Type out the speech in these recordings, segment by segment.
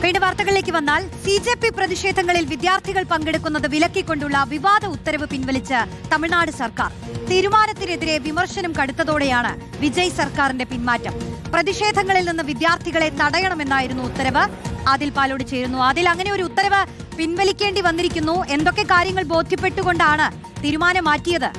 വീണ്ടും വാർത്തകളിലേക്ക് വന്നാൽ CJP പ്രതിഷേധങ്ങളിൽ വിദ്യാർത്ഥികൾ പങ്കെടുക്കുന്നത് വിലക്കിക്കൊണ്ടുള്ള വിവാദ ഉത്തരവ് പിൻവലിച്ച് തമിഴ്നാട് സർക്കാർ. തീരുമാനത്തിനെതിരെ വിമർശനം കടുത്തതോടെയാണ് വിജയ് സർക്കാരിന്റെ പിന്മാറ്റം. പ്രതിഷേധങ്ങളിൽ നിന്ന് വിദ്യാർത്ഥികളെ തടയണമെന്നായിരുന്നു ഉത്തരവ്. ആദിൽ പാലോട് ചേരുന്നു. അതിൽ അങ്ങനെ ഒരു ഉത്തരവ് പിൻവലിക്കേണ്ടി വന്നിരിക്കുന്നു. എന്തൊക്കെ കാര്യങ്ങൾ ബോധ്യപ്പെട്ടുകൊണ്ടാണ് തീരുമാനം മാറ്റിയത്?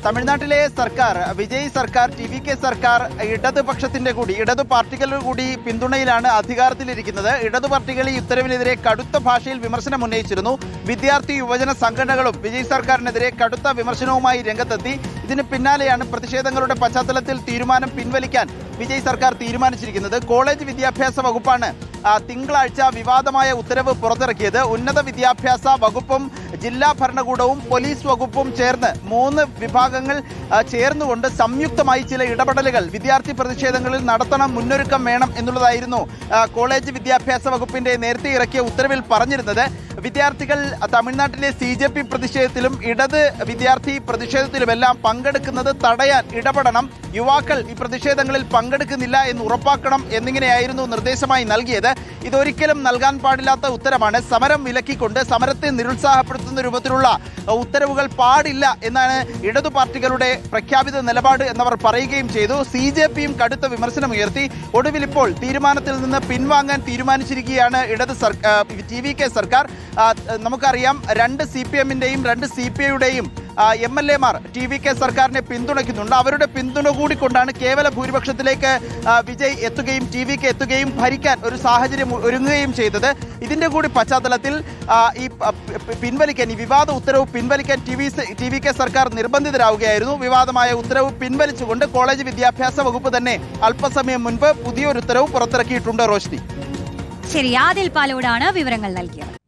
തമിഴ്നാട്ടിലെ സർക്കാർ, വിജയ് സർക്കാർ, TVK സർക്കാർ ഇടതുപക്ഷത്തിന്റെ കൂടി, ഇടതു പാർട്ടികളുടെ കൂടി പിന്തുണയിലാണ് അധികാരത്തിലിരിക്കുന്നത്. ഇടതു പാർട്ടികൾ ഈ ഉത്തരവിനെതിരെ കടുത്ത ഭാഷയിൽ വിമർശനം ഉന്നയിച്ചിരുന്നു. വിദ്യാർത്ഥി യുവജന സംഘടനകളും വിജയ് സർക്കാരിനെതിരെ കടുത്ത വിമർശനവുമായി രംഗത്തെത്തി. ഇതിന് പിന്നാലെയാണ് പ്രതിഷേധങ്ങളുടെ പശ്ചാത്തലത്തിൽ തീരുമാനം പിൻവലിക്കാൻ വിജയ് സർക്കാർ തീരുമാനിച്ചിരിക്കുന്നത്. കോളേജ് വിദ്യാഭ്യാസ വകുപ്പാണ് തിങ്കളാഴ്ച വിവാദമായ ഉത്തരവ് പുറത്തിറക്കിയത്. ഉന്നത വിദ്യാഭ്യാസ വകുപ്പും ജില്ലാ ഭരണകൂടവും പോലീസ് വകുപ്പും ചേർന്ന് 3 വിഭാഗങ്ങൾ ചേർന്നുകൊണ്ട് സംയുക്തമായി ചില ഇടപെടലുകൾ വിദ്യാർത്ഥി പ്രതിഷേധങ്ങളിൽ നടത്തണം, മുന്നൊരുക്കം വേണം എന്നുള്ളതായിരുന്നു കോളേജ് വിദ്യാഭ്യാസ വകുപ്പിന്റെ നേരത്തെ ഇറക്കിയ ഉത്തരവിൽ പറഞ്ഞിരുന്നത്. വിദ്യാർത്ഥികൾ തമിഴ്നാട്ടിലെ CJP പ്രതിഷേധത്തിലും ഇടത് വിദ്യാർത്ഥി പ്രതിഷേധത്തിലുമെല്ലാം പങ്കെടുക്കുന്നത് തടയാൻ ഇടപെടണം, യുവാക്കൾ ഈ പ്രതിഷേധങ്ങളിൽ പങ്കെടുക്കുന്നില്ല എന്ന് ഉറപ്പാക്കണം എന്നിങ്ങനെയായിരുന്നു നിർദ്ദേശമായി നൽകിയത്. ഇതൊരിക്കലും നൽകാൻ പാടില്ലാത്ത ഉത്തരമാണ്. സമരം വിലക്കിക്കൊണ്ട് സമരത്തെ നിരുത്സാഹപ്പെടുത്തുന്ന രൂപത്തിലുള്ള ഉത്തരവുകൾ പാടില്ല എന്നാണ് ഇടതു പാർട്ടികളുടെ പ്രഖ്യാപിത നിലപാട് എന്നവർ പറയുകയും ചെയ്തു. CJPയും കടുത്ത വിമർശനമുയർത്തി. ഒടുവിൽ ഇപ്പോൾ തീരുമാനത്തിൽ നിന്ന് പിൻവാങ്ങാൻ തീരുമാനിച്ചിരിക്കുകയാണ് TVK സർക്കാർ. നമുക്കറിയാം, 2 CPMന്റെയും 2 CPIയുടെയും MLAമാർ TVK സർക്കാരിനെ പിന്തുണയ്ക്കുന്നുണ്ട്. അവരുടെ പിന്തുണ കൂടി കൊണ്ടാണ് കേവല ഭൂരിപക്ഷത്തിലേക്ക് വിജയ് എത്തുകയും TVK എത്തുകയും ഭരിക്കാൻ ഒരു സാഹചര്യം ഒരുങ്ങുകയും ചെയ്തത്. ഇതിന്റെ കൂടി പശ്ചാത്തലത്തിൽ ഈ വിവാദ ഉത്തരവ് പിൻവലിക്കാൻ TVK സർക്കാർ നിർബന്ധിതരാവുകയായിരുന്നു. വിവാദമായ ഉത്തരവ് പിൻവലിച്ചുകൊണ്ട് കോളേജ് വിദ്യാഭ്യാസ വകുപ്പ് തന്നെ അല്പസമയം മുൻപ് പുതിയൊരു ഉത്തരവ് പുറത്തിറക്കിയിട്ടുണ്ട്. റോഷ്നി, ശരി, ആദിൽ പാലോടാണ് വിവരങ്ങൾ നൽകിയത്.